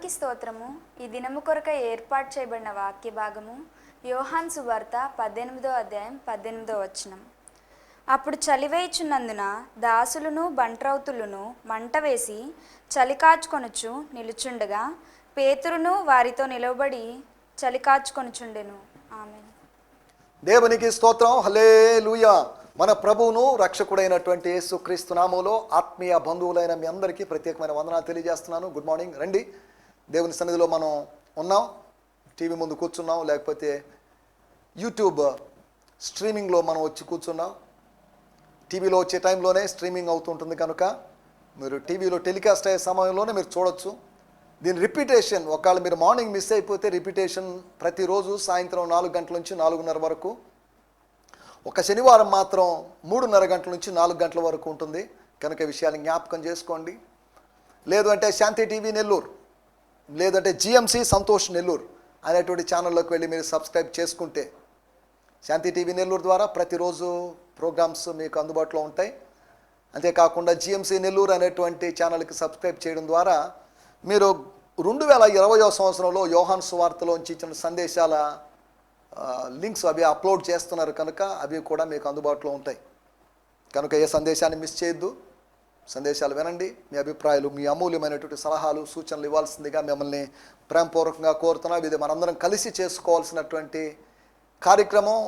దేవునికి స్తోత్రము. ఈ దినము కొరకై ఏర్పాటు చేయబడిన వాక్య భాగము యోహాను సువార్త 18వ అధ్యాయం 18వ వచనం. అప్పుడు చలివేయుచున్నందున దాసులను బంట్రౌతులను మంట వేసి చలికాచుకొనుచు నిలుచుండగా పేతురును వారితో నిలవబడి చలికాచుకొనుచుండెను. ఆమేన్. దేవునికి స్తోత్రం. హల్లెలూయా. మన ప్రభువును రక్షకుడైనటువంటి యేసుక్రీస్తు నామములో ఆత్మీయ బంధువులైన మీ అందరికీ ప్రత్యేకమైన వందనాలు తెలియజేస్తున్నాను. Good morning. రండి, దేవుని సన్నిధిలో మనం ఉన్నాం. టీవీ ముందు కూర్చున్నాం, లేకపోతే యూట్యూబ్ స్ట్రీమింగ్లో మనం వచ్చి కూర్చున్నాం. టీవీలో వచ్చే టైంలోనే స్ట్రీమింగ్ అవుతుంటుంది కనుక మీరు టీవీలో టెలికాస్ట్ అయ్యే సమయంలోనే మీరు చూడొచ్చు. దీని రిపీటేషన్ ఒకవేళ మీరు మార్నింగ్ మిస్ అయిపోతే రిపీటేషన్ ప్రతిరోజు సాయంత్రం 4 గంటల నుంచి 4:30 వరకు, ఒక శనివారం మాత్రం 3:30 గంటల నుంచి 4 గంటల వరకు ఉంటుంది. కనుక విషయాన్ని జ్ఞాపకం చేసుకోండి. లేదు అంటే శాంతి టీవీ నెల్లూరు, లేదంటే జిఎంసి సంతోష్ నెల్లూరు అనేటువంటి ఛానల్లోకి వెళ్ళి మీరు సబ్స్క్రైబ్ చేసుకుంటే శాంతి టీవీ నెల్లూరు ద్వారా ప్రతిరోజు ప్రోగ్రామ్స్ మీకు అందుబాటులో ఉంటాయి. అంతేకాకుండా జిఎంసి నెల్లూరు అనేటువంటి ఛానల్కి సబ్స్క్రైబ్ చేయడం ద్వారా మీరు 2020వ సంవత్సరంలో యోహాను సువార్తలోంచి ఇచ్చిన సందేశాల లింక్స్ అవి అప్లోడ్ చేస్తున్నారు కనుక అవి కూడా మీకు అందుబాటులో ఉంటాయి. కనుక ఏ సందేశాన్ని మిస్ చేయొద్దు. సందేశాలు వినండి. మీ అభిప్రాయాలు, మీ అమూల్యమైనటువంటి సలహాలు, సూచనలు ఇవ్వాల్సిందిగా మిమ్మల్ని ప్రేమపూర్వకంగా కోరుతున్నాం. ఇది మనందరం కలిసి చేసుకోవాల్సినటువంటి కార్యక్రమం.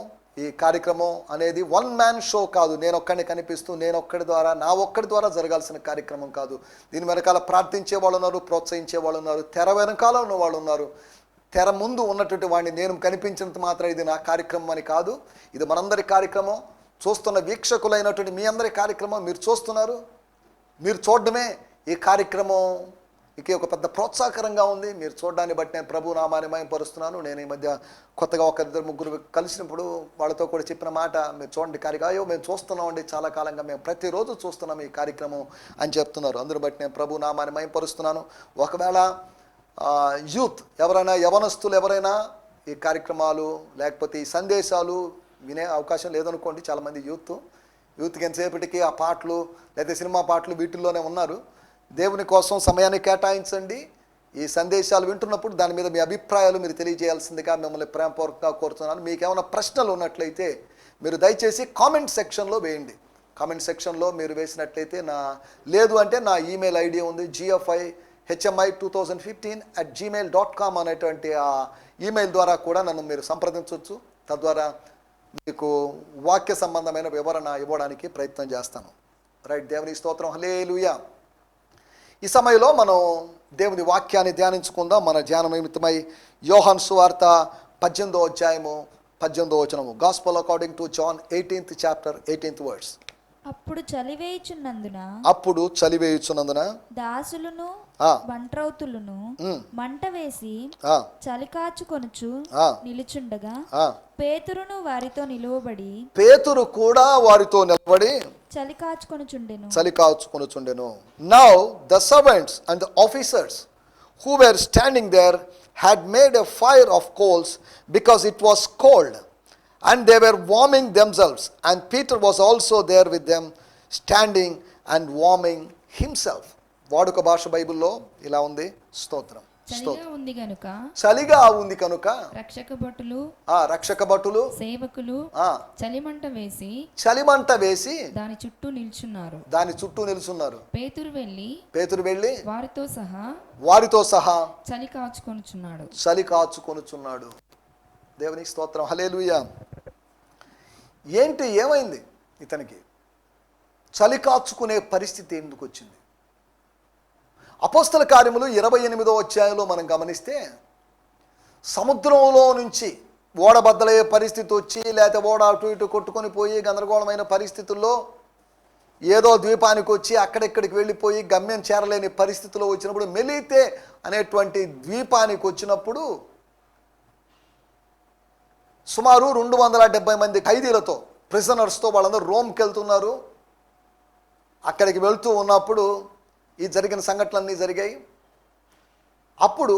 ఈ కార్యక్రమం అనేది వన్ మ్యాన్ షో కాదు. నేను ఒక్కడిని కనిపిస్తూ నా ఒక్కడి ద్వారా జరగాల్సిన కార్యక్రమం కాదు. దీని వెనకాల ప్రార్థించే వాళ్ళు ఉన్నారు, ప్రోత్సహించే వాళ్ళు ఉన్నారు, తెర వెనకాల ఉన్న వాళ్ళు ఉన్నారు. తెర ముందు ఉన్నటువంటి వాడిని నేను కనిపించినంత మాత్రం ఇది నా కార్యక్రమం అని కాదు. ఇది మనందరి కార్యక్రమం. చూస్తున్న వీక్షకులైనటువంటి మీ అందరి కార్యక్రమం. మీరు చూస్తున్నారు, మీరు చూడడమే ఈ కార్యక్రమం ఇక ఒక పెద్ద ప్రోత్సాహకరంగా ఉంది. మీరు చూడడాన్ని బట్టి నేను ప్రభు నామాన్ని మహిమపరుస్తున్నాను. నేను ఈ మధ్య కొత్తగా 1-2-3 కలిసినప్పుడు వాళ్ళతో కూడా చెప్పిన మాట, మీరు చూడండి కార్యక్రమం, మేము చూస్తున్నామండి, చాలా కాలంగా మేము ప్రతిరోజు చూస్తున్నాం ఈ కార్యక్రమం అని చెప్తున్నారు. అందుని బట్టి నేను ప్రభు నామాన్ని మహిమపరుస్తున్నాను. ఒకవేళ యూత్ ఎవరైనా, యవనస్తులు ఎవరైనా ఈ కార్యక్రమాలు లేకపోతే ఈ సందేశాలు వినే అవకాశం లేదనుకోండి. చాలామంది యూత్కి ఎంతసేపటికి ఆ పాటలు లేదా సినిమా పాటలు వీటిల్లోనే ఉన్నారు. దేవుని కోసం సమయాన్ని కేటాయించండి. ఈ సందేశాలు వింటున్నప్పుడు దాని మీద మీ అభిప్రాయాలు మీరు తెలియజేయాల్సిందిగా మిమ్మల్ని ప్రేమపూర్వకంగా కోరుతున్నాను. మీకు ఏమైనా ప్రశ్నలు ఉన్నట్లయితే మీరు దయచేసి కామెంట్ సెక్షన్లో వేయండి. కామెంట్ సెక్షన్లో మీరు వేసినట్లయితే లేదు అంటే నా ఈమెయిల్ ఐడి ఉంది, gfi@gmail.com అనేటువంటి ఆ ఈమెయిల్ ద్వారా కూడా నన్ను మీరు సంప్రదించవచ్చు. తద్వారా మీకు వాక్య సంబంధమైన వివరణ ఇవ్వడానికి ప్రయత్నం చేస్తాను. రైట్. దేవుని స్తోత్రం. హల్లెలూయా. ఈ సమయంలో మనం దేవుని వాక్యాన్ని ధ్యానించుకుందాం. మన ధ్యానం నిమిత్తమై యోహాను సువార్త 18వ అధ్యాయము 18వ వచనము. Gospel according to John 18th chapter 18th verse. అప్పుడు చలివేయుచున్నందున దాసులను బంట్రౌతులను మంట వేసి చలికాచుకొనుచు నిలుచుండగా పేతురు కూడా వారితో నిలబడి చలికాచుకొనుచుండెను. Now the servants and the officers who were standing there had made a fire of coals because it was cold, and they were warming themselves, and Peter was also there with them, standing and warming himself. వాడుక భాష బైబిల్లో ఇలా ఉంది. స్తోత్రం. చలిగా ఉంది కనుక రక్షక భటులు సేవకులు చలిమంట వేసి దాని చుట్టూ నిల్చున్నారు. పేతురు వెళ్ళి వారితో సహా చలి కాచుకొనుచున్నాడు. దేవునికి స్తోత్రం. హల్లెలూయా. ఏమైంది ఇతనికి? చలి కాచుకునే పరిస్థితి ఎందుకు వచ్చింది? అపోస్తల కార్యములు 28వ అధ్యాయంలో మనం గమనిస్తే సముద్రంలో నుంచి ఓడ బద్దలయ్యే పరిస్థితి వచ్చి, లేకపోతే ఓడ అటు ఇటు కొట్టుకొని పోయి గందరగోళమైన పరిస్థితుల్లో ఏదో ద్వీపానికి వచ్చి అక్కడెక్కడికి వెళ్ళిపోయి గమ్యం చేరలేని పరిస్థితిలో వచ్చినప్పుడు, మెలీతే అనేటువంటి ద్వీపానికి వచ్చినప్పుడు సుమారు 270 మంది ఖైదీలతో, ప్రిజనర్స్తో వాళ్ళందరూ రోమ్కి వెళ్తున్నారు. అక్కడికి వెళ్తూ ఉన్నప్పుడు ఈ జరిగిన సంఘటనలన్నీ జరిగాయి. అప్పుడు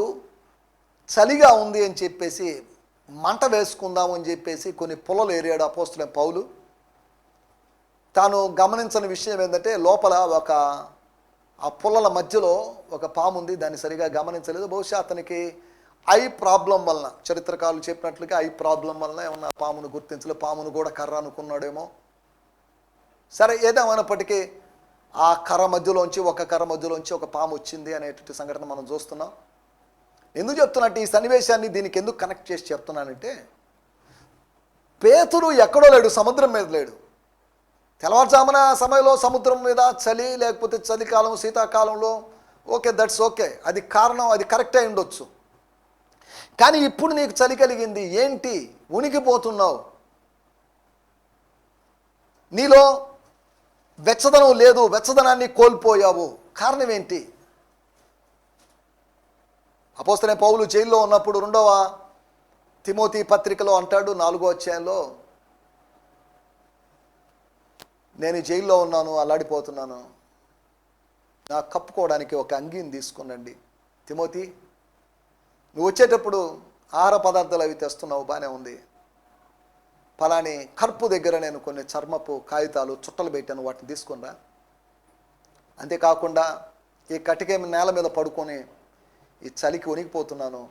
చలిగా ఉంది అని చెప్పేసి మంట వేసుకుందాము అని చెప్పేసి కొన్ని పొలలు ఏరాడు అపోస్తలుడైన పౌలు. తాను గమనించిన విషయం ఏంటంటే లోపల ఒక ఆ పుల్లల మధ్యలో ఒక పాము ఉంది, దాన్ని సరిగా గమనించలేదు. బహుశా అతనికి ఐ ప్రాబ్లం వలన, చరిత్రకారులు చెప్పినట్లుగా ఐ ప్రాబ్లం వలన ఏమన్నా పామును గుర్తించలేదు, పామును కూడా కర్ర అనుకున్నాడేమో. సరే, ఏదేమైనప్పటికీ ఆ కర్ర మధ్యలోంచి, ఒక కర్ర మధ్యలోంచి ఒక పాము వచ్చింది అనేటువంటి సంఘటన మనం చూస్తున్నాం. ఎందుకు చెప్తున్నట్టు ఈ సన్నివేశాన్ని దీనికి ఎందుకు కనెక్ట్ చేసి చెప్తున్నానంటే, పేతురు ఎక్కడో లేడు, సముద్రం మీద లేడు. తెల్లవారుజామున సమయంలో సముద్రం మీద చలి, లేకపోతే చలికాలం, శీతాకాలంలో ఓకే, దట్స్ ఓకే, అది కారణం, అది కరెక్ట్ అయి ఉండొచ్చు. కానీ ఇప్పుడు నీకు చలి కలిగింది, ఏంటి ఉనికిపోతున్నావు, నీలో వెచ్చదనం లేదు, వెచ్చదనాన్ని కోల్పోయావు, కారణం ఏంటి? అపోస్తలుడైన పౌలు జైల్లో ఉన్నప్పుడు 2వ తిమోతి పత్రికలో అంటాడు, 4వ అధ్యాయంలో, నేను జైల్లో ఉన్నాను, అల్లాడిపోతున్నాను, నా కప్పుకోవడానికి ఒక అంగీని తీసుకునండి. తిమోతి, నువ్వు వచ్చేటప్పుడు ఆహార పదార్థాలు అవి తెస్తున్నావు, బాగానే ఉంది, పలాని కర్పు దగ్గర నేను కొన్ని చర్మపు కాగితాలు చుట్టలు పెట్టాను, వాటిని తీసుకున్నా. అంతేకాకుండా ఈ కటిక నేల మీద పడుకొని ఈ చలికి వణికిపోతున్నాను,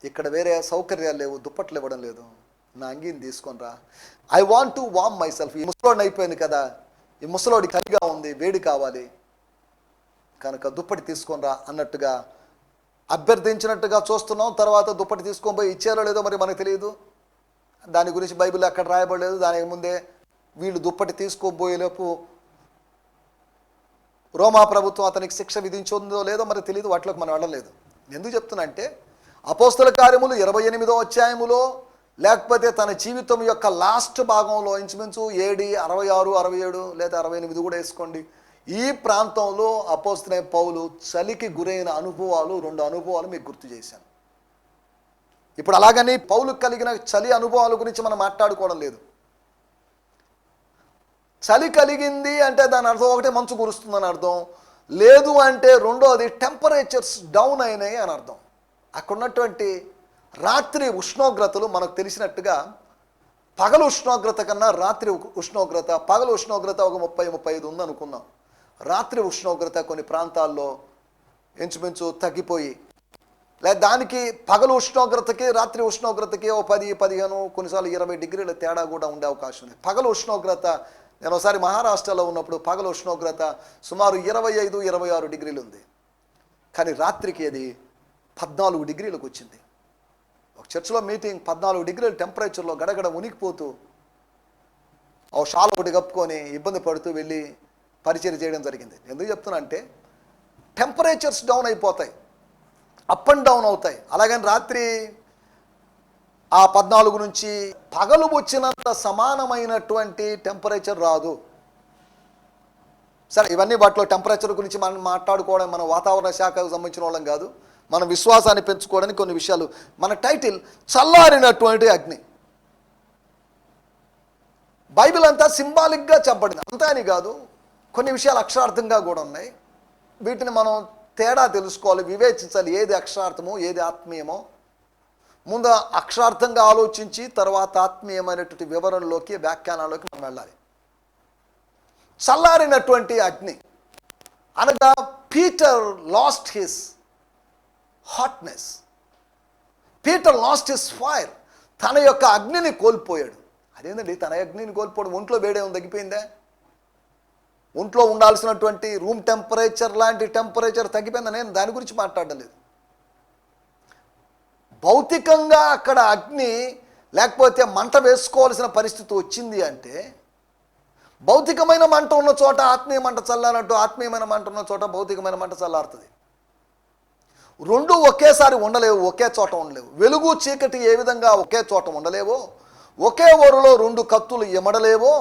ఇక్కడ వేరే సౌకర్యాలు లేవు, దుప్పట్లు ఇవ్వడం లేదు, నా అంగీని తీసుకొనిరా. I want to warm myself. ఈ ముసలోడిని అయిపోయింది కదా, ఈ ముసలోడి చలిగా ఉంది, వేడి కావాలి, కనుక దుప్పటి తీసుకొనిరా అన్నట్టుగా అభ్యర్థించినట్టుగా చూస్తున్నాం. తర్వాత దుప్పటి తీసుకొని పోయి ఇచ్చారో లేదో మరి మనకు తెలియదు, దాని గురించి బైబిల్ అక్కడ రాయబడలేదు. దానికి ముందే వీళ్ళు దుప్పటి తీసుకోబోయేలోపు రోమా ప్రభుత్వం అతనికి శిక్ష విధించిందో లేదో మరి తెలియదు, వాటిలోకి మనం వెళ్ళలేదు. ఎందుకు చెప్తున్నా అంటే, అపోస్తల కార్యములు 28వ అధ్యాయములో, లేకపోతే తన జీవితం యొక్క లాస్ట్ భాగంలో, ఇంచుమించు AD 66, 67 లేదా 68 కూడా వేసుకోండి, ఈ ప్రాంతంలో అపోస్తలుడైన పౌలు చలికి గురైన అనుభవాలు, 2 అనుభవాలు మీకు గుర్తు చేశాను. ఇప్పుడు అలాగని పౌలు కలిగిన చలి అనుభవాల గురించి మనం మాట్లాడుకోవడం లేదు. చలి కలిగింది అంటే దాని అర్థం ఒకటే, మంచు కురుస్తుందని అర్థం లేదు. అంటే రెండోది టెంపరేచర్స్ డౌన్ అయినాయి అని అర్థం. అక్కడ ఉన్నటువంటి రాత్రి ఉష్ణోగ్రతలు మనకు తెలిసినట్టుగా పగలు ఉష్ణోగ్రత కన్నా రాత్రి ఉష్ణోగ్రత, పగలు ఉష్ణోగ్రత ఒక 30-35 ఉందనుకుందాం. రాత్రి ఉష్ణోగ్రత కొన్ని ప్రాంతాల్లో ఇంచుమించు తగ్గిపోయి, లేదా దానికి పగలు ఉష్ణోగ్రతకి రాత్రి ఉష్ణోగ్రతకి ఓ 10-15 కొన్నిసార్లు 20 డిగ్రీల తేడా కూడా ఉండే అవకాశం ఉంది. పగలు ఉష్ణోగ్రత, నేను ఒకసారి మహారాష్ట్రలో ఉన్నప్పుడు పగలు ఉష్ణోగ్రత సుమారు 25-26 డిగ్రీలు ఉంది, కానీ రాత్రికి అది 14 డిగ్రీలకు వచ్చింది. ఒక చర్చిలో మీటింగ్, 14 డిగ్రీల టెంపరేచర్లో గడగడ ఉనికిపోతూ ఓ షాల్ ఒకటి కప్పుకొని ఇబ్బంది పడుతూ వెళ్ళి పరిచయం చేయడం జరిగింది. ఎందుకు చెప్తున్నా అంటే, టెంపరేచర్స్ డౌన్ అయిపోతాయి, అప్ అండ్ డౌన్ అవుతాయి. అలాగని రాత్రి ఆ 14 నుంచి పగలు వచ్చినంత సమానమైనటువంటి టెంపరేచర్ రాదు. సరే, ఇవన్నీ వాటిలో టెంపరేచర్ గురించి మనం మాట్లాడుకోవడం, మన వాతావరణ శాఖకు సంబంధించిన వాళ్ళం కాదు, మన విశ్వాసాన్ని పెంచుకోవడానికి కొన్ని విషయాలు. మన టైటిల్ చల్లారినటువంటి అగ్ని. బైబిల్ అంతా సింబాలిక్గా చెప్పబడింది, అంతా అని కాదు, కొన్ని విషయాలు అక్షరార్థంగా కూడా ఉన్నాయి. వీటిని మనం తేడా తెలుసుకోవాలి, వివేచించాలి, ఏది అక్షరార్థమో ఏది ఆత్మీయమో. ముందు అక్షరార్థంగా ఆలోచించి తర్వాత ఆత్మీయమైనటువంటి వివరణలోకి, వ్యాఖ్యానాల్లోకి మనం వెళ్ళాలి. చల్లారినటువంటి అగ్ని అనగా Peter lost his hotness, Peter lost his fire, తన యొక్క అగ్నిని కోల్పోయాడు. అదేంటండి తన అగ్నిని కోల్పోవడం? ఒంట్లో వేడేమో తగ్గిపోయిందా? ఒంట్లో ఉండాల్సినటువంటి రూమ్ టెంపరేచర్ లాంటి టెంపరేచర్ తగ్గిపోయిందా? నేను దాని గురించి మాట్లాడడం లేదు. భౌతికంగా అక్కడ అగ్ని లేకపోతే మంట వేసుకోవాల్సిన పరిస్థితి వచ్చింది అంటే, భౌతికమైన మంట ఉన్న చోట ఆత్మీయ మంట చల్లారట్టు, ఆత్మీయమైన మంట ఉన్న చోట భౌతికమైన మంట చల్లారుతుంది. రెండు ఒకేసారి ఉండలేవు, ఒకే చోట ఉండలేవు. వెలుగు చీకటి ఏ విధంగా ఒకే చోట ఉండలేవో, ఒకే ఓరులో 2 కత్తులు ఎమడలేవో,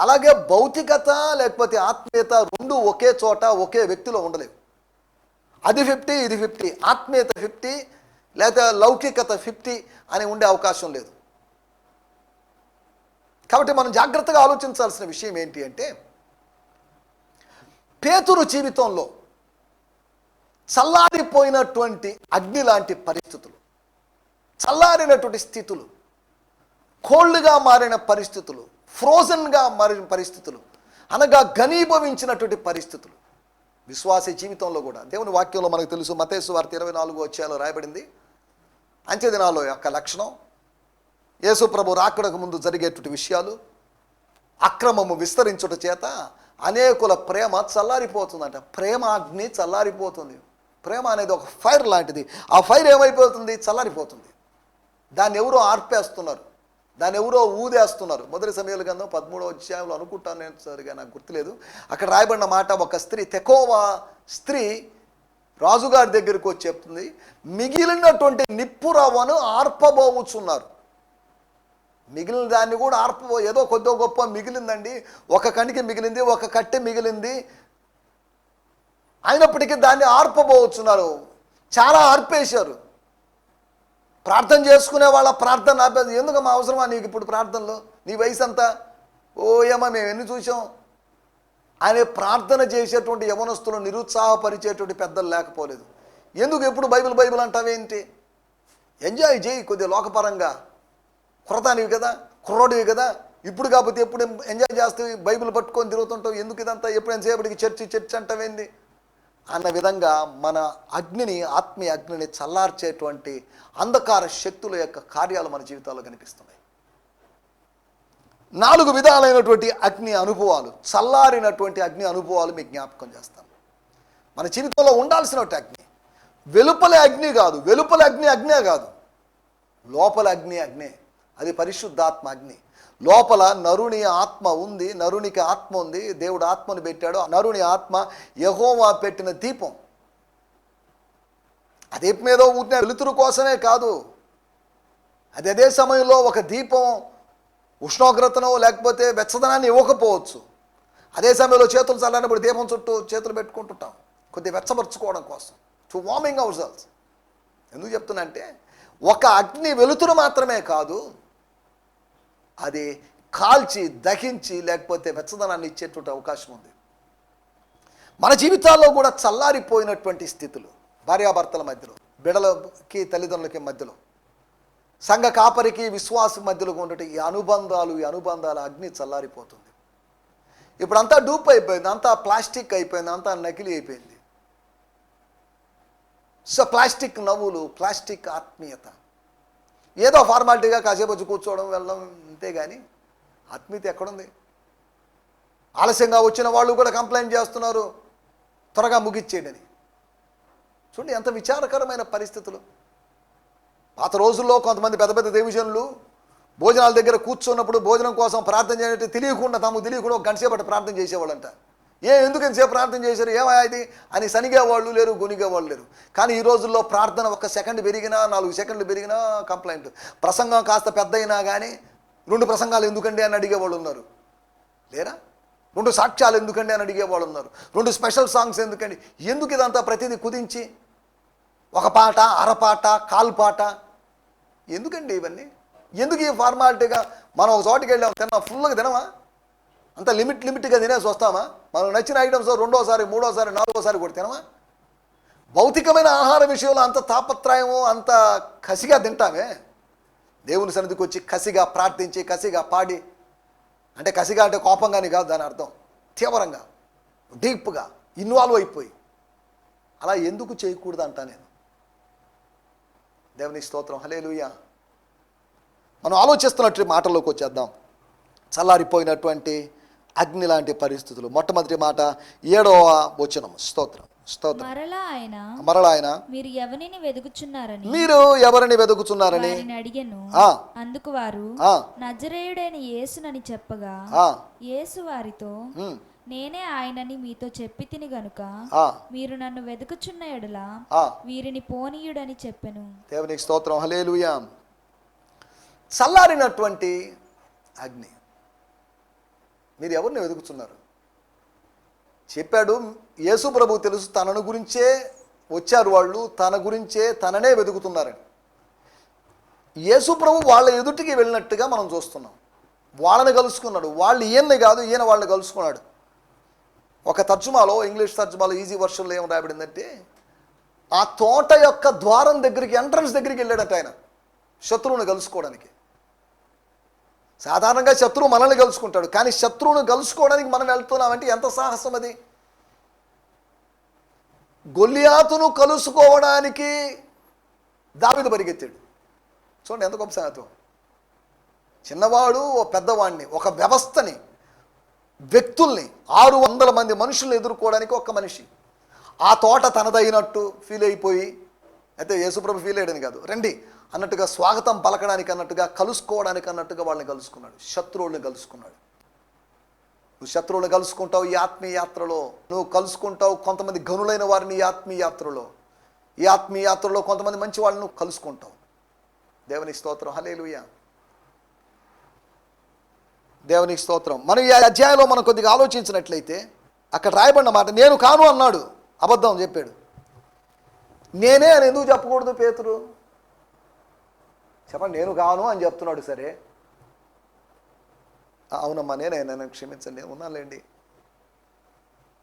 అలాగే భౌతికత లేకపోతే ఆత్మీయత రెండు ఒకే చోట ఒకే వ్యక్తిలో ఉండలేవు. అది 50, ఇది 50, ఆత్మీయత 50 లేదా లౌకికత 50 అని ఉండే అవకాశం లేదు. కాబట్టి మనం జాగ్రత్తగా ఆలోచించాల్సిన విషయం ఏంటి అంటే, పేతురు జీవితంలో చల్లారిపోయినటువంటి అగ్ని లాంటి పరిస్థితులు, చల్లారినటువంటి స్థితులు, కోల్డ్గా మారిన పరిస్థితులు, ఫ్రోజన్గా మారిన పరిస్థితులు, అనగా ఘనీభవించినటువంటి పరిస్థితులు, విశ్వాసీ జీవితంలో కూడా దేవుని వాక్యంలో మనకు తెలుసు, మత్తయి సువార్త 24వ అధ్యాయంలో రాయబడింది. అంత్య దినాల్లో యొక్క లక్షణం, యేసు ప్రభు రాకడకు ముందు జరిగేటువంటి విషయాలు, అక్రమము విస్తరించుట చేత అనేకుల ప్రేమ చల్లారిపోతుందంట. ప్రేమ అగ్ని చల్లారిపోతుంది. ప్రేమ అనేది ఒక ఫైర్ లాంటిది. ఆ ఫైర్ ఏమైపోతుంది? చల్లారిపోతుంది. దాన్ని ఎవరో ఆర్పేస్తున్నారు, దాన్ని ఎవరో ఊదేస్తున్నారు. మొదటి సమయాల గ్రంథం 13వ అధ్యాయంలో అనుకుంటాను, నేను సరిగా నాకు గుర్తులేదు, అక్కడ రాయబడిన మాట, ఒక స్త్రీ, తెకోవా స్త్రీ రాజుగారి దగ్గరికి వచ్చి చెప్తుంది, మిగిలినటువంటి నిప్పురవ్వను ఆర్పబోవుచున్నారు. మిగిలిన దాన్ని కూడా ఏదో కొద్దో గొప్ప మిగిలిందండి, ఒక కణికి మిగిలింది, ఒక కట్టె మిగిలింది, అయినప్పటికీ దాన్ని ఆర్పబోతున్నారు. చాలా ఆర్పేశారు. ప్రార్థన చేసుకునే వాళ్ళ ప్రార్థన ఆపేది. ఎందుకమ్మా అవసరమా నీకు ఇప్పుడు ప్రార్థనలో? నీ వయసు అంతా, ఓ ఏమో మేము ఎన్ని చూసాం అనే ప్రార్థన చేసేటువంటి యవనస్తులు నిరుత్సాహపరిచేటువంటి పెద్దలు లేకపోలేదు. ఎందుకు ఎప్పుడు బైబిల్ బైబిల్ అంటావేంటి? ఎంజాయ్ చేయి కొద్దిగా లోకపరంగా. కుర్రతానివి కదా, కుర్రోడివి కదా, ఇప్పుడు కాకపోతే ఎప్పుడు ఎంజాయ్ చేస్తే బైబిల్ పట్టుకొని తిరుగుతుంటావు, ఎందుకు ఇదంతా, ఎప్పుడైనా సేపటికి చర్చ్ అంటావేంది అన్న విధంగా మన అగ్నిని, ఆత్మీయ అగ్నిని చల్లార్చేటువంటి అంధకార శక్తుల యొక్క కార్యాలు మన జీవితాల్లో కనిపిస్తున్నాయి. 4 విధాలైనటువంటి అగ్ని అనుభవాలు, చల్లారినటువంటి అగ్ని అనుభవాలు మీకు జ్ఞాపకం చేస్తాను. మన జీవితంలో ఉండాల్సినటువంటి అగ్ని వెలుపల అగ్ని కాదు, వెలుపల అగ్ని అగ్నే కాదు, లోపల అగ్ని అగ్నే. అది పరిశుద్ధాత్మ అగ్ని. లోపల నరుని ఆత్మ ఉంది, నరునికి ఆత్మ ఉంది, దేవుడు ఆత్మను పెట్టాడు. నరుని ఆత్మ యెహోవా పెట్టిన దీపం. ఆ దీపం ఏదో ఊరినే వెలుతురు కోసమే కాదు, అది అదే సమయంలో ఒక దీపం ఉష్ణోగ్రతను లేకపోతే వెచ్చదనాన్ని ఇవ్వకపోవచ్చు. అదే సమయంలో చేతులు చల్లనప్పుడు దీపం చుట్టూ చేతులు పెట్టుకుంటుంటాం, కొద్దిగా వెచ్చపరుచుకోవడం కోసం, టు వార్మింగ్ అవర్ సెల్స్. ఎందుకు చెప్తున్నా అంటే, ఒక అగ్ని వెలుతురు మాత్రమే కాదు, అది కాల్చి దహించి లేకపోతే వెచ్చదనాన్ని ఇచ్చేటువంటి అవకాశం ఉంది. మన జీవితాల్లో కూడా చల్లారిపోయినటువంటి స్థితులు, భార్యాభర్తల మధ్యలో, బిడ్డలకి తల్లిదండ్రులకి మధ్యలో, సంఘ కాపరికి విశ్వాసం మధ్యలో ఉన్నటువంటి ఈ అనుబంధాల అగ్ని చల్లారిపోతుంది. ఇప్పుడు అంతా డూప్ అయిపోయింది, అంతా ప్లాస్టిక్ అయిపోయింది, అంతా నకిలీ అయిపోయింది. సో ప్లాస్టిక్ నవ్వులు, ప్లాస్టిక్ ఆత్మీయత, ఏదో ఫార్మాలిటీగా కాసేపు వచ్చి కూర్చోవడం వెళ్ళడం, అంతేగాని ఆత్మీయత ఎక్కడుంది? ఆలస్యంగా వచ్చిన వాళ్ళు కూడా కంప్లైంట్ చేస్తున్నారు, త్వరగా ముగిచ్చేయడని. చూడండి ఎంత విచారకరమైన పరిస్థితులు. పాత రోజుల్లో కొంతమంది పెద్ద పెద్ద దేవజనులు భోజనాల దగ్గర కూర్చున్నప్పుడు భోజనం కోసం ప్రార్థన చేయడానికి తెలియకుండా ఒక గంట సేపటి ప్రార్థన చేసేవాళ్ళంట. ఎందుకు ఎంతసేపు ప్రార్థన చేశారు, ఏమయ్యా ఇది అని సనిగేవాళ్ళు లేరు, గొనిగేవాళ్ళు లేరు. కానీ ఈ రోజుల్లో ప్రార్థన 1 సెకండ్ పెరిగినా, 4 సెకండ్లు పెరిగినా కంప్లైంట్. ప్రసంగం కాస్త పెద్ద అయినా కానీ 2 ప్రసంగాలు ఎందుకండి అని అడిగేవాళ్ళు ఉన్నారు, లేరా? 2 సాక్ష్యాలు ఎందుకండి అని అడిగేవాళ్ళు ఉన్నారు. 2 స్పెషల్ సాంగ్స్ ఎందుకండి? ఎందుకు ఇదంతా ప్రతిదీ కుదించి ఒక పాట, అరపాట, కాల్పాట, ఎందుకండి ఇవన్నీ? ఎందుకు ఈ ఫార్మాలిటీగా? మనం ఒక చోటుకి వెళ్ళాం, తిన్నా, ఫుల్గా తినమా? అంత లిమిట్గా తినేసి వస్తామా? మనం నచ్చిన ఐటమ్స్ 2వ సారి, 3వ సారి, 4వ సారి కూడా తినమా? భౌతికమైన ఆహార విషయంలో అంత తాపత్రయము, అంత కసిగా తింటామే. దేవుని సన్నిధికి వచ్చి కసిగా ప్రార్థించి, కసిగా పాడి, అంటే కసిగా అంటే కోపంగాని కాదు దాని అర్థం, తీవ్రంగా, డీప్గా ఇన్వాల్వ్ అయిపోయి, అలా ఎందుకు చేయకూడదు అంటా నేను. దేవుని స్తోత్రం, హల్లెలూయా. మనం ఆలోచిస్తున్నట్టు మాటల్లోకి వచ్చేద్దాం. చల్లారిపోయినటువంటి అగ్ని లాంటి పరిస్థితులు. మొట్టమొదటి మాట 7వ వచనం. స్తోత్రం. మరలా ఆయన మీరు ఎవరిని వెదుకుచున్నారని అడిగెను. అందుకు వారు నజరేయుడైన యేసునని చెప్పగా, యేసు వారితో, నేనే ఆయనని మీతో చెప్పి తిని గనుక మీరు నన్ను వెదుకుచున్న ఎడల వీరిని పోనీయుడని చెప్పెను. దేవునికి స్తోత్రం, హల్లెలూయా. చల్లారినటువంటి అగ్ని. మీరు ఎవరిని వెతుకుతున్నారు? చెప్పాడు యేసు ప్రభు తెలుసు, తనను గురించే వచ్చారు వాళ్ళు, తన గురించే తననే వెతుకుతున్నారని. యేసు ప్రభు వాళ్ళ ఎదుటికి వెళ్ళినట్టుగా మనం చూస్తున్నాం. వాళ్ళని కలుసుకున్నాడు, వాళ్ళు ఈయన్ని కాదు, ఈయన వాళ్ళని కలుసుకున్నాడు. ఒక తర్జుమాలో, ఇంగ్లీష్ తర్జుమాలో ఈజీ వర్షన్లో ఏం రాయబడిందంటే, ఆ తోట యొక్క ద్వారం దగ్గరికి, ఎంట్రన్స్ దగ్గరికి వెళ్ళాడట ఆయన, శత్రువుని కలుసుకోవడానికి. సాధారణంగా శత్రువు మనల్ని కలుసుకుంటాడు, కానీ శత్రువును కలుసుకోవడానికి మనం వెళ్తున్నామంటే ఎంత సాహసం అది! గొల్లియాతును కలుసుకోవడానికి దావీదు పరిగెత్తాడు. చూడండి ఎంత గొప్ప సంగతి. చిన్నవాడు ఓ పెద్దవాడిని, ఒక వ్యవస్థని, వ్యక్తుల్ని, 600 మంది మనుషుల్ని ఎదుర్కోవడానికి ఒక్క మనిషి. ఆ తోట తనదైనట్టు ఫీల్ అయిపోయి, అయితే యేసుప్రభు ఫీల్ అయ్యాడని కాదు, రండి అన్నట్టుగా, స్వాగతం పలకడానికి అన్నట్టుగా, కలుసుకోవడానికి అన్నట్టుగా వాళ్ళని కలుసుకున్నాడు. శత్రువుల్ని కలుసుకున్నాడు. నువ్వు శత్రువులను కలుసుకుంటావు ఈ ఆత్మీయ యాత్రలో. నువ్వు కలుసుకుంటావు కొంతమంది గనులైన వారిని ఈ ఆత్మీయ యాత్రలో. ఈ ఆత్మీయ యాత్రలో కొంతమంది మంచి వాళ్ళని నువ్వు కలుసుకుంటావు. దేవునికి స్తోత్రం, హల్లెలూయా, దేవునికి స్తోత్రం. మనం ఈ అధ్యాయంలో మనం కొద్దిగా ఆలోచించినట్లయితే అక్కడ రాయబడిన మాట, నేను కాను అన్నాడు, అబద్ధం చెప్పాడు. నేనే అని ఎందుకు చెప్పకూడదు పేతురు? చెప్పండి, నేను కాను అని చెప్తున్నాడు. సరే, అవునమ్మా నేనే, నన్ను క్షమించండి, ఉన్నానులేండి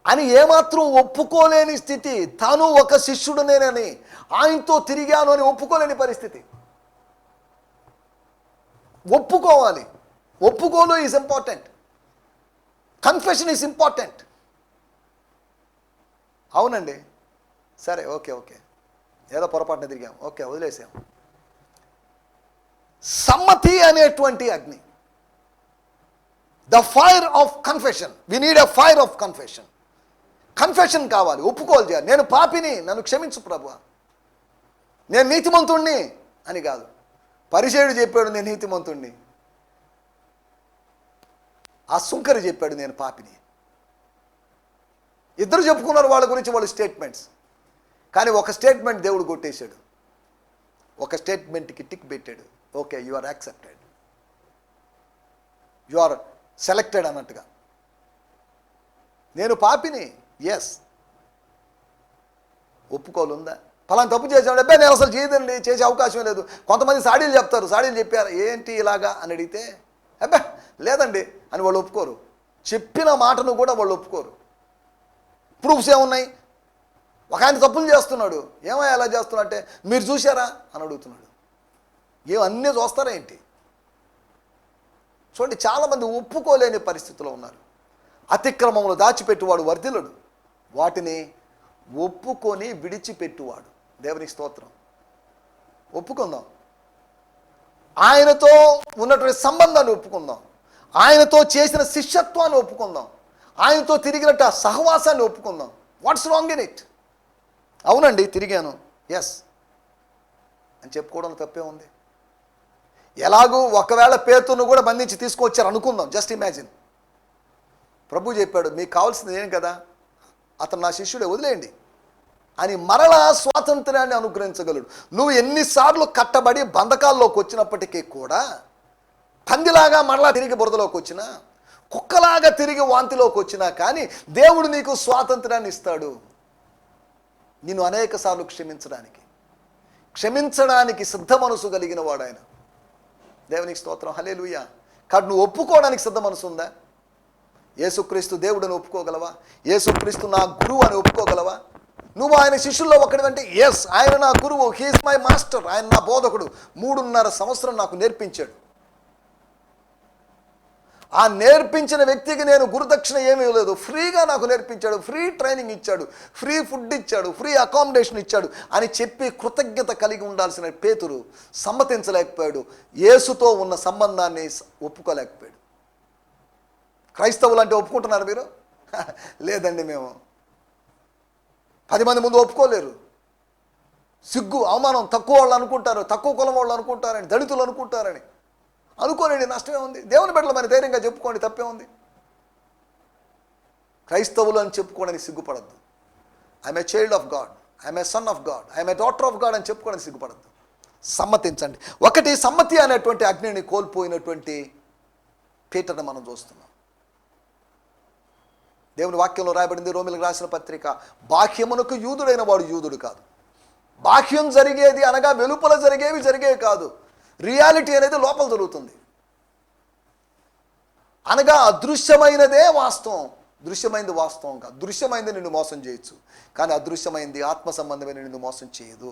అని ఏమాత్రం ఒప్పుకోలేని స్థితి. తాను ఒక శిష్యుడు నేనని, ఆయనతో తిరిగాను అని ఒప్పుకోలేని పరిస్థితి. ఒప్పుకోవాలి. ఒప్పుకోలు is important. Confession is important. అవునండి, సరే, ఓకే, ఏదో పొరపాటున తిరిగాం, ఓకే, వదిలేసాం. సమ్మతి అనేటువంటి అగ్ని, the fire of confession. We need a fire of confession. Confession కావాలి, ఒప్పుకోలు చేయాలి. నేను పాపిని, నన్ను క్షమించు ప్రభువా, నేను నీతిమంతుణ్ణి అని కాదు. పరిసయ్యుడు చెప్పాడు నేను నీతిమంతుణ్ణి, ఆ సుంకరి చెప్పాడు నేను పాపిని. ఇద్దరు చెప్పుకున్నారు వాళ్ళ గురించి వాళ్ళ స్టేట్మెంట్స్. కానీ ఒక స్టేట్మెంట్ దేవుడు కొట్టేశాడు, ఒక స్టేట్మెంట్కి టిక్ పెట్టాడు. Okay, you are accepted, you are selected అన్నట్టుగా. నేను పాపిని, ఎస్. ఒప్పుకోలు ఉందా? ఫలానా తప్పు చేసాడు, అబ్బాయి నేను అసలు చేయదండి, చేసే అవకాశం లేదు. కొంతమంది సాడీలు చెప్తారు, సాడీలు చెప్పారు ఏంటి ఇలాగా అని అడిగితే, అబ్బా లేదండి అని వాళ్ళు ఒప్పుకోరు. చెప్పిన మాటను కూడా వాళ్ళు ఒప్పుకోరు. ప్రూఫ్స్ ఏమున్నాయి? ఒక ఆయన తప్పులు చేస్తున్నాడు, ఏమయ్యా ఎలా చేస్తున్నా అంటే, మీరు చూశారా అని అడుగుతున్నాడు. అన్నీ చూస్తారా ఏంటి? చూడండి, చాలామంది ఒప్పుకోలేని పరిస్థితిలో ఉన్నారు. అతిక్రమములు దాచిపెట్టువాడు వర్ధిల్లుడు, వాటిని ఒప్పుకొని విడిచిపెట్టువాడు. దేవునికి స్తోత్రం. ఒప్పుకుందాం, ఆయనతో ఉన్నటువంటి సంబంధాన్ని ఒప్పుకుందాం, ఆయనతో చేసిన శిష్యత్వాన్ని ఒప్పుకుందాం, ఆయనతో తిరిగినట్టు ఆ సహవాసాన్ని ఒప్పుకుందాం. What's wrong in it? అవునండి తిరిగాను, ఎస్ అని చెప్పుకోవడం తప్పే ఉంది. ఎలాగూ ఒకవేళ పేతురును కూడా బంధించి తీసుకొచ్చారు అనుకుందాం, జస్ట్ ఇమాజిన్. ప్రభు చెప్పాడు మీకు కావాల్సింది ఏం కదా, అతను నా శిష్యుడే, వదిలేయండి అని మరలా స్వాతంత్ర్యాన్ని అనుగ్రహించగలడు. నువ్వు ఎన్నిసార్లు కట్టబడి బంధకాల్లోకి వచ్చినప్పటికీ కూడా, పందిలాగా మరలా తిరిగి బురదలోకి వచ్చినా, కుక్కలాగా తిరిగి వాంతిలోకి వచ్చినా కానీ దేవుడు నీకు స్వాతంత్ర్యాన్ని ఇస్తాడు. నిన్ను అనేక సార్లు క్షమించడానికి సిద్ధ మనసు కలిగిన వాడు ఆయన. దేవునికి స్తోత్రం, హల్లెలూయా. కాబట్టి నువ్వు ఒప్పుకోవడానికి సిద్ధ మనసు ఉందా? యేసుక్రీస్తు దేవుడని ఒప్పుకోగలవా? యేసుక్రీస్తు నా గురువు అని ఒప్పుకోగలవా? నువ్వు ఆయన శిష్యుల్లో ఒకటివంటే, ఎస్ ఆయన నా గురువు, హీఈస్ మై మాస్టర్, ఆయన నా బోధకుడు, 3.5 సంవత్సరం నాకు నేర్పించాడు. ఆ నేర్పించిన వ్యక్తికి నేను గురుదక్షిణ ఏమీ లేదు, ఫ్రీగా నాకు నేర్పించాడు, ఫ్రీ ట్రైనింగ్ ఇచ్చాడు, ఫ్రీ ఫుడ్ ఇచ్చాడు, ఫ్రీ అకామిడేషన్ ఇచ్చాడు అని చెప్పి కృతజ్ఞత కలిగి ఉండాల్సిన పేతురు సమ్మతించలేకపోయాడు. యేసుతో ఉన్న సంబంధాన్ని ఒప్పుకోలేకపోయాడు. క్రైస్తవులు అంటే ఒప్పుకుంటున్నారు మీరు? లేదండి, మేము 10 మంది ముందు ఒప్పుకోలేరు. సిగ్గు, అవమానం, తక్కువ వాళ్ళు అనుకుంటారు, తక్కువ కులం వాళ్ళు అనుకుంటారని, దళితులు అనుకుంటారని. అనుకోలేండి, నష్టమే ఉంది. దేవుని బిడ్డలు మరి ధైర్యంగా చెప్పుకోండి, తప్పే ఉంది. క్రైస్తవులు అని చెప్పుకోవడానికి సిగ్గుపడద్దు. I'm a child of God, I'm a son of God, I'm a daughter of God అని చెప్పుకోవడానికి సిగ్గుపడద్దు. సమ్మతించండి. ఒకటి, సమ్మతి అనేటువంటి అగ్నిని కోల్పోయినటువంటి పీటర్ని మనం చూస్తున్నాం. దేవుని వాక్యంలో రాయబడింది, రోమిలకు రాసిన పత్రిక, బాహ్యమునకు యూదుడైన వాడు యూదుడు కాదు. బాహ్యం జరిగేది అనగా వెలుపల జరిగేవి కాదు. రియాలిటీ అనేది లోపల జరుగుతుంది. అనగా అదృశ్యమైనదే వాస్తవం, దృశ్యమైనది వాస్తవం కాదు. దృశ్యమైనది నిన్ను మోసం చేయొచ్చు, కానీ అదృశ్యమైనది ఆత్మ సంబంధమైన నిన్ను మోసం చేయదు.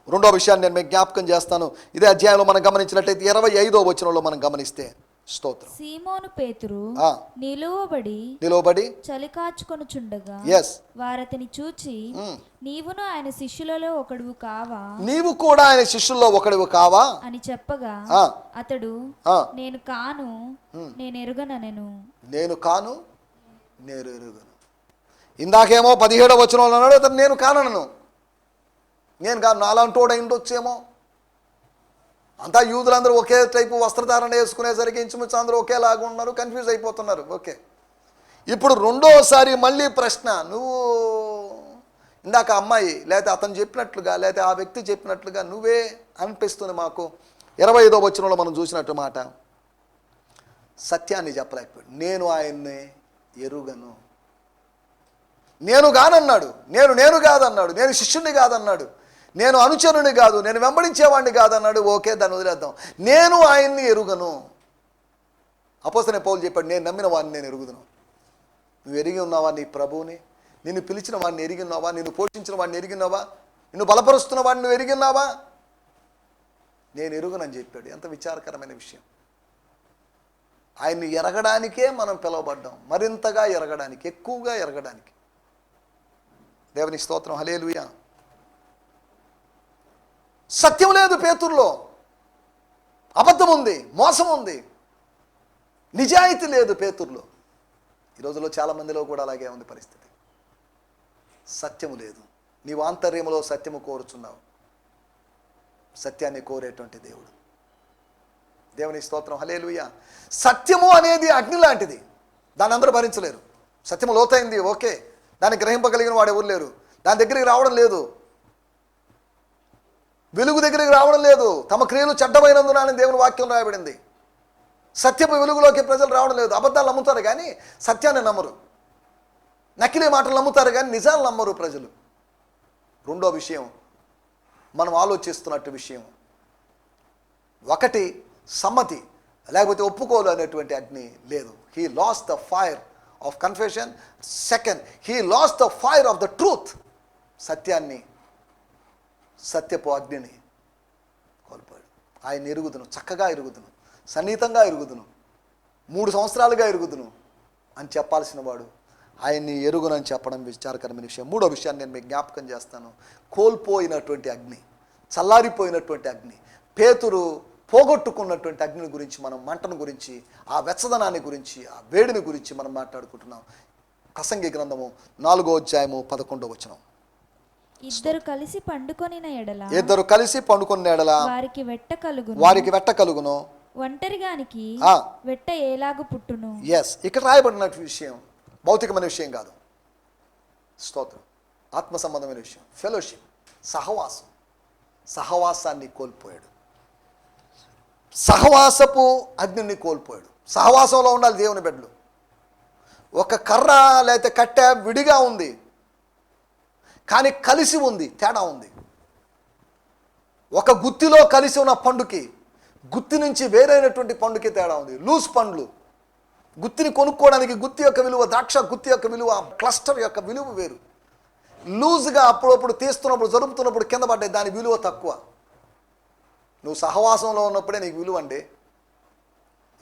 రెండో విషయాన్ని నేను మీకు జ్ఞాపకం చేస్తాను. ఇదే అధ్యాయంలో మనం గమనించినట్లయితే 25వ వచనంలో మనం గమనిస్తే, స్తోత్రం. సీమోను పేతురు ఆ, నిలువబడి చలి కాచుకొనుచుండగా ఎస్, వారతిని చూచి, నీవును ఆయన శిష్యులలో ఒకడువు కావా, నీవు కూడా ఆయన శిష్యుల్లో ఒకడివి కావా అని చెప్పగా అతడు, నేను కాను, నేను ఎరుగనెను. నేను కాను, నేను ఎరుగను. ఇందాకేమో 17వ వచనంలో అన్నాడు, అతను నేను కానను, నేను కాను, నాలాంటి వాడు ఉండొచ్చేమో. అంతా యూదులందరూ ఒకే టైపు వస్త్రధారణ వేసుకునేసరికి ఇంచుమించు అందరూ ఒకేలాగా ఉన్నారు, కన్ఫ్యూజ్ అయిపోతున్నారు. ఓకే, ఇప్పుడు రెండోసారి మళ్ళీ ప్రశ్న, నువ్వు ఇందాక అమ్మాయి లేకపోతే అతను చెప్పినట్లుగా లేకపోతే ఆ వ్యక్తి చెప్పినట్లుగా నువ్వే అనిపిస్తుంది మాకు. 25వ వచనంలో మనం చూసినట్టు మాట, సత్యాన్ని చెప్పలేకపోయాడు. నేను ఆయన్ని ఎరుగను, నేను కానన్నాడు, నేను కాదన్నాడు, నేను శిష్యుణ్ణి కాదన్నాడు, నేను అనుచరుని కాదు, నేను వెంబడించేవాడిని కాదన్నాడు. ఓకే, దాన్ని వదిలేద్దాం. నేను ఆయన్ని ఎరుగను. అపోస్తలుడైన పౌలు చెప్పాడు, నేను నమ్మిన వాడిని నేను ఎరుగుదును. నువ్వు ఎరిగి ఉన్నావా నీ ప్రభువుని? నిన్ను పిలిచిన వాడిని ఎరిగి ఉన్నావా? నిన్ను పోషించిన వాడిని ఎరిగి ఉన్నావా? నిన్ను బలపరుస్తున్న వాడిని నువ్వు ఎరిగి ఉన్నావా? నేను ఎరుగునని చెప్పాడు. ఎంత విచారకరమైన విషయం. ఆయన్ని ఎరగడానికే మనం పిలువబడ్డాం, మరింతగా ఎరగడానికి, ఎక్కువగా ఎరగడానికి. దేవుని స్తోత్రం, హల్లెలూయా. సత్యం లేదు పేతురులో, అబద్ధం ఉంది, మోసం ఉంది, నిజాయితీ లేదు పేతురులో. ఈ రోజుల్లో చాలామందిలో కూడా అలాగే ఉంది పరిస్థితి. సత్యము లేదు. నీవు ఆంతర్యములో సత్యము కోరుచున్నావు. సత్యాన్ని కోరేటువంటి దేవుడు. దేవుని స్తోత్రం, హల్లెలూయా. సత్యము అనేది అగ్ని లాంటిది, దాన్ని అందరూ భరించలేరు. సత్యము లోతైంది, ఓకే, దాన్ని గ్రహింపగలిగిన వాడు ఎవరు లేరు. దాని దగ్గరికి రావడం లేదు, వెలుగు దగ్గరికి రావడం లేదు. తమ క్రియలు చెడ్డమైనందున అని దేవుని వాక్యం రాయబడింది. సత్యపు వెలుగులోకి ప్రజలు రావడం లేదు. అబద్ధాలు నమ్ముతారు కానీ సత్యాన్ని నమ్మరు. నకిలీ మాటలు నమ్ముతారు కానీ నిజాలు నమ్మరు ప్రజలు. రెండో విషయం, మనం ఆలోచిస్తున్నట్టు విషయం, ఒకటి సమ్మతి లేకపోతే ఒప్పుకోలు అనేటువంటి అగ్ని లేదు. He lost the fire of confession. Second, he lost the fire of the truth. సత్యాన్ని, సత్యపు అగ్నిని కోల్పోయాడు. ఆయన ఎరుగుదును, చక్కగా ఎరుగుదును, సన్నిహితంగా ఎరుగుదును, 3 సంవత్సరాలుగా ఎరుగుదును అని చెప్పాల్సిన వాడు ఆయన్ని ఎరుగునని చెప్పడం విచారకరమైన విషయం. మూడో విషయాన్ని నేను మీకు జ్ఞాపకం చేస్తాను. కోల్పోయినటువంటి అగ్ని, చల్లారిపోయినటువంటి అగ్ని. పేతురు పోగొట్టుకున్నటువంటి అగ్ని గురించి, మనం మంటను గురించి, ఆ వెచ్చదనాన్ని గురించి, ఆ వేడిని గురించి మనం మాట్లాడుకుంటున్నాం. ప్రసంగి గ్రంథము 4వ అధ్యాయము 11వ వచనం. ఇద్దరు కలిసి పండుకొనిన ఎడల వారికి వెట్ట కలుగును, ఒంటరిగానికి వెట్ట ఏలాగు పుట్టును. ఎస్, ఇక్కడ రాయబడిన విషయం భౌతికమైన విషయం కాదు. స్తోత్రం. ఆత్మ సంబంధమైన విషయం. ఫెలోషిప్, సహవాసం. సహవాసాన్ని కోల్పోయాడు. సహవాసపు అగ్నిని కోల్పోయాడు. సహవాసంలో ఉండాలి దేవుని బిడ్డలు. ఒక కర్ర లేకపోతే కట్టె విడిగా ఉంది కానీ కలిసి ఉంది, తేడా ఉంది. ఒక గుత్తిలో కలిసి ఉన్న పండుకి, గుత్తి నుంచి వేరైనటువంటి పండుకి తేడా ఉంది. లూజ్ పండ్లు, గుత్తిని కొనుక్కోవడానికి గుత్తి యొక్క విలువ, ద్రాక్ష గుత్తి యొక్క విలువ, క్లస్టర్ యొక్క విలువ వేరు. లూజ్గా అప్పుడప్పుడు తీస్తున్నప్పుడు, జరుపుతున్నప్పుడు కింద పడ్డాయి, దాని విలువ తక్కువ. నువ్వు సహవాసంలో ఉన్నప్పుడే నీకు విలువ అండి.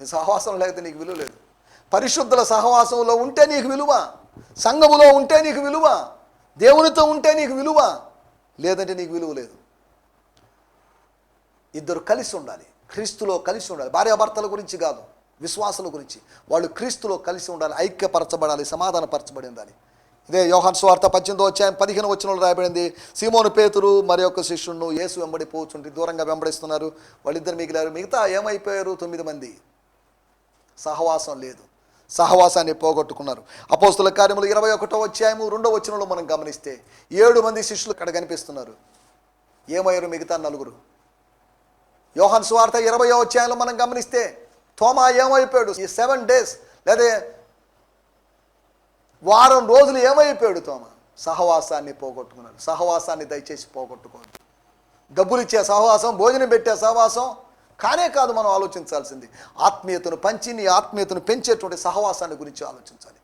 నీ సహవాసం లేకపోతే నీకు విలువ లేదు. పరిశుద్ధుల సహవాసంలో ఉంటే నీకు విలువ, సంఘములో ఉంటే నీకు విలువ, దేవునితో ఉంటే నీకు విలువ, లేదంటే నీకు విలువ లేదు. ఇద్దరు కలిసి ఉండాలి, క్రీస్తులో కలిసి ఉండాలి. భార్యాభర్తల గురించి కాదు, విశ్వాసుల గురించి. వాళ్ళు క్రీస్తులో కలిసి ఉండాలి, ఐక్యపరచబడాలి, సమాధానపరచబడి ఉండాలి. ఇదే యోహాను సువార్త 18వ అధ్యాయం 15వ వచనంలో రాయబడింది. సీమోను పేతురు మరి ఒక శిష్యుడు యేసు వెంబడి పోచుంటే దూరంగా వెంబడిస్తున్నారు. వాళ్ళిద్దరు మిగిలారు. మిగతా ఏమైపోయారు? 9 మంది. సహవాసం లేదు, సహవాసాన్ని పోగొట్టుకున్నారు. అపోస్తుల కార్యములు 21వ అధ్యాయము 2వ వచనంలో మనం గమనిస్తే 7 మంది శిష్యులు ఇక్కడ కనిపిస్తున్నారు. ఏమయ్యారు మిగతా 4? యోహాను సువార్త 20వ అధ్యాయంలో మనం గమనిస్తే తోమా ఏమైపోయాడు? ఈ 7 days లేదా వారం రోజులు ఏమైపోయాడు తోమా? సహవాసాన్ని పోగొట్టుకున్నాడు. సహవాసాన్ని దయచేసి పోగొట్టుకోవద్దు. డబ్బులు ఇచ్చే సహవాసం, భోజనం పెట్టే సహవాసం కానే కాదు. మనం ఆలోచించాల్సింది ఆత్మీయతను పంచి, నీ ఆత్మీయతను పెంచేటువంటి సహవాసాన్ని గురించి ఆలోచించాలి.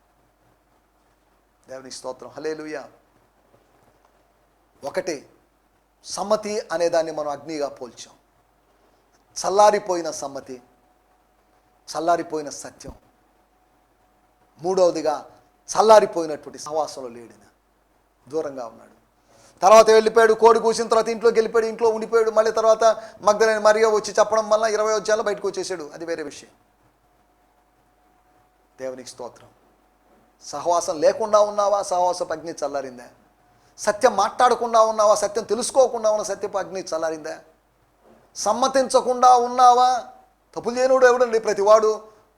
దేవుని స్తోత్రం, హల్లెలూయా. ఒకటి, సమ్మతి అనేదాన్ని మనం అగ్నిగా పోల్చాం. చల్లారిపోయిన సమ్మతి, చల్లారిపోయిన సత్యం. మూడవదిగా చల్లారిపోయినటువంటి సహవాసంలో లేడిన, దూరంగా ఉన్నాడు. తర్వాత వెళ్ళిపోయాడు, కోడి కూసిన తర్వాత ఇంట్లోకి వెళ్ళిపోయాడు, ఇంట్లో ఉండిపోయాడు. మళ్ళీ తర్వాత మగ్దలేని మరియ వచ్చి చెప్పడం వల్ల 20 వచ్చేలా బయటకు వచ్చేసాడు. అది వేరే విషయం. దేవునికి స్తోత్రం. సహవాసం లేకుండా ఉన్నావా? సహవాసపు అగ్ని చల్లారిందా? సత్యం మాట్లాడకుండా ఉన్నావా? సత్యం తెలుసుకోకుండా ఉన్న సత్యపు అగ్ని చల్లారిందా? సమ్మతించకుండా ఉన్నావా? తప్పులు చేయనుడు ఎవడండి? ప్రతివాడు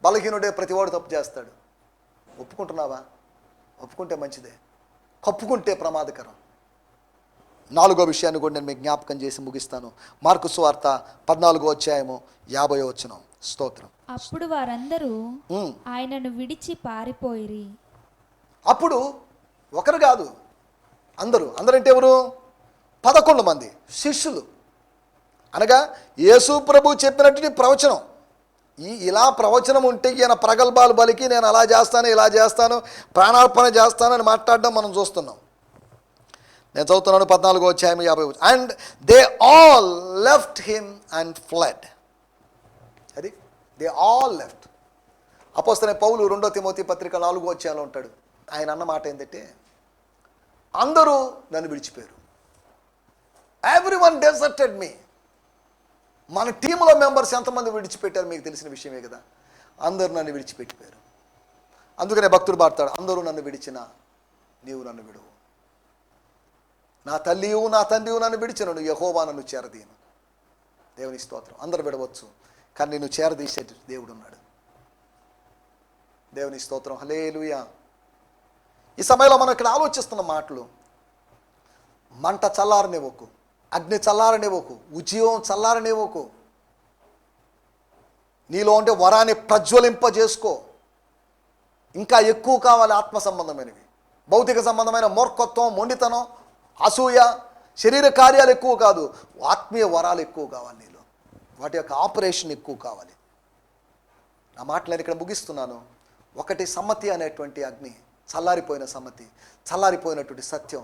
బలహీనుడే, ప్రతివాడు తప్పు చేస్తాడు. ఒప్పుకుంటున్నావా? ఒప్పుకుంటే మంచిదే, కప్పుకుంటే ప్రమాదకరం. 4వ విషయాన్ని కూడా నేను మీకు జ్ఞాపకం చేసి ముగిస్తాను. మార్కు సువార్త 14వ అధ్యాయము 50వ వచనం. స్తోత్రం. అప్పుడు వారందరూ ఆయనను విడిచి పారిపోయిరి. అప్పుడు ఒకరు కాదు, అందరంటే ఎవరు? 11 మంది శిష్యులు. అనగా యేసు ప్రభు చెప్పినట్టు ప్రవచనం. ఇలా ప్రవచనం ఉంటే ఈయన ప్రగల్భాలు బలికి నేను అలా చేస్తాను, ఇలా చేస్తాను, ప్రాణార్పణ చేస్తాను అని మాట్లాడడం మనం చూస్తున్నాం. నేను చదువుతున్నాను 14వ అధ్యాయం 50. And they all left him and ఫ్లెడ్. అది దే ఆల్ లెఫ్ట్. అపోస్తలుడైన పౌలు 2 తిమోతి పత్రిక 4వ అధ్యాయంలో ఉంటాడు. ఆయన అన్న మాట ఏంటంటే, అందరూ నన్ను విడిచిపోయారు. ఎవ్రీవన్ డెజర్టెడ్ మీ. మన టీంలో మెంబర్స్ ఎంతమంది విడిచిపెట్టారు మీకు తెలిసిన విషయమే కదా. అందరూ నన్ను విడిచిపెట్టిపోయారు. అందుకనే భక్తుడు పాడతాడు, అందరూ నన్ను విడిచినా నీవు నన్ను విడువు. నా తల్లియు నా తండ్రియు నన్ను విడిచినను, యెహోవా నన్ను చేరదీయను. దేవుని స్తోత్రం. అందరూ విడవచ్చు, కానీ నిన్ను చేరదీసే దేవుడు ఉన్నాడు. దేవుని స్తోత్రం. హల్లెలూయా. ఈ సమయంలో మనం ఇక్కడ ఆలోచిస్తున్న మాటలు, మంట చల్లారనివ్వకు, అగ్ని చల్లారనివ్వకు, ఉద్యోగం చల్లారనివ్వకు. నీలో ఉండే వరాన్ని ప్రజ్వలింపజేసుకో. ఇంకా ఎక్కువ కావాలి. ఆత్మ సంబంధమైనవి, భౌతిక సంబంధమైన మూర్ఖత్వం, మొండితనం, అసూయ, శరీర కార్యాలు ఎక్కువ కాదు, ఆత్మీయ వరాలు ఎక్కువ కావాలి నీలో. వాటి యొక్క ఆపరేషన్ ఎక్కువ కావాలి. నా మాటలు నేను ఇక్కడ ముగిస్తున్నాను. ఒకటి సమ్మతి అనేటువంటి అగ్ని, చల్లారిపోయిన సమ్మతి, చల్లారిపోయినటువంటి సత్యం.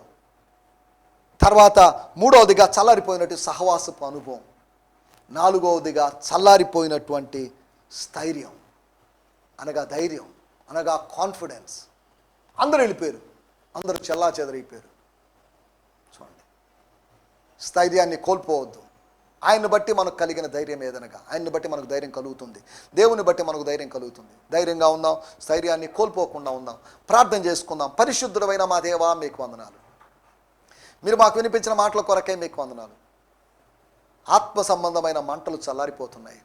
తర్వాత మూడవదిగా చల్లారిపోయినట్టు సహవాసపు అనుభవం. 4వదిగా చల్లారిపోయినటువంటి స్థైర్యం, అనగా ధైర్యం, అనగా కాన్ఫిడెన్స్. అందరూ వెళ్ళిపోయారు, అందరూ చెల్లా చెదరైపోయారు. చూడండి, స్థైర్యాన్ని కోల్పోవద్దు. ఆయన్ని బట్టి మనకు కలిగిన ధైర్యం ఏదనగా, ఆయన్ని బట్టి మనకు ధైర్యం కలుగుతుంది, దేవుని బట్టి మనకు ధైర్యం కలుగుతుంది. ధైర్యంగా ఉందాం, స్థైర్యాన్ని కోల్పోకుండా ఉందాం. ప్రార్థన చేసుకుందాం. పరిశుద్ధుడైన మా దేవా, మీకు వందనాలు. మీరు మాకు వినిపించిన మాటల కొరకే మీకు వందనాలు. ఆత్మ సంబంధమైన మంటలు చల్లారిపోతున్నాయి.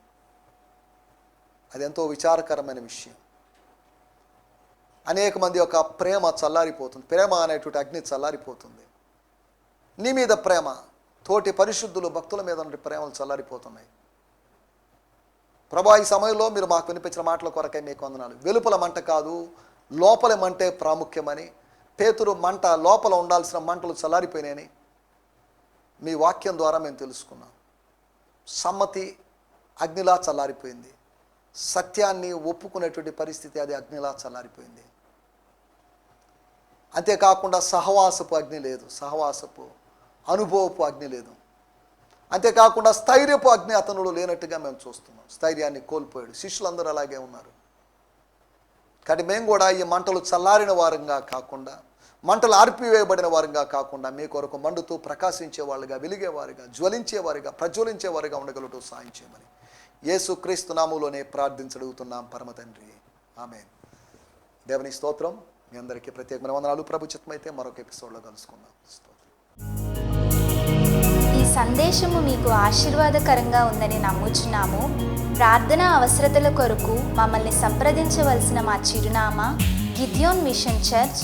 అది ఎంతో విచారకరమైన విషయం. అనేక మంది యొక్క ప్రేమ చల్లారిపోతుంది. ప్రేమ అనేటువంటి అగ్ని చల్లారిపోతుంది. నీ మీద ప్రేమ, తోటి పరిశుద్ధులు భక్తుల మీద ఉన్న ప్రేమలు చల్లారిపోతున్నాయి. ప్రభా, ఈ సమయంలో మీరు మాకు వినిపించిన మాటల కొరకే మీకు వందనాలు. వెలుపల మంట కాదు, లోపల మంటే ప్రాముఖ్యమని, పేతురు మంట, లోపల ఉండాల్సిన మంటలు చల్లారిపోయినాయని మీ వాక్యం ద్వారా మేము తెలుసుకున్నాం. సమ్మతి అగ్నిలా చల్లారిపోయింది. సత్యాన్ని ఒప్పుకునేటువంటి పరిస్థితి, అది అగ్నిలా చల్లారిపోయింది. అంతేకాకుండా సహవాసపు అగ్ని లేదు, సహవాసపు అనుభవపు అగ్ని లేదు. అంతేకాకుండా స్థైర్యపు అగ్ని అతనుడు లేనట్టుగా మేము చూస్తున్నాం. స్థైర్యాన్ని కోల్పోయాడు. శిష్యులందరూ అలాగే ఉన్నారు. కానీ మేము కూడా ఈ మంటలు చల్లారిన వారంగా కాకుండా, మంటలు ఆర్పివేయబడిన వారంగా కాకుండా, మీ కొరకు మండుతూ ప్రకాశించే వాళ్ళుగా, వెలిగేవారుగా, జ్వలించేవారుగా, ప్రజ్వలించేవారుగా ఉండగలుగుతూ సాయం చేయమని యేసుక్రీస్తు నామములోనే ప్రార్థించడుగుతున్నాం పరమ తండ్రి. ఆమేన్. దేవుని స్తోత్రం. మీ అందరికీ ప్రత్యేకమైన వందనాలు. ప్రభు చిత్తమైతే మరొక ఎపిసోడ్లో కలుసుకుందాం. ఈ సందేశము మీకు ఆశీర్వాదకరంగా ఉందని నమ్ముచున్నాము. ప్రార్థన అవసరతల కొరకు మమ్మల్ని సంప్రదించవలసిన మా చిరునామా గిద్యోన్ మిషన్ చర్చ్,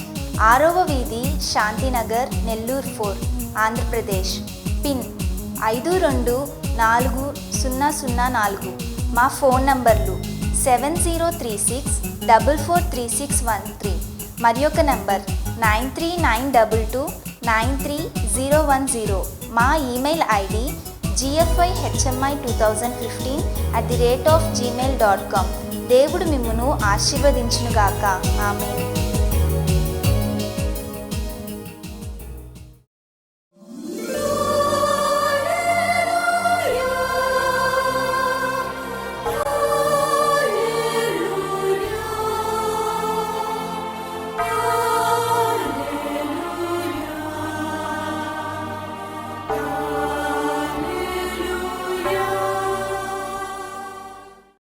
6వ వీధి, శాంతినగర్, నెల్లూరు 4, ఆంధ్రప్రదేశ్. పిన్ 524004. మా ఫోన్ నంబర్లు 7036443613 మరి ఒక నంబర్ 9392293010. మా ఈమెయిల్ ఐడి gfihmi2015@gmail.com. దేవుడు మిమ్మును ఆశీర్వదించునుగాక. ఆమేన్.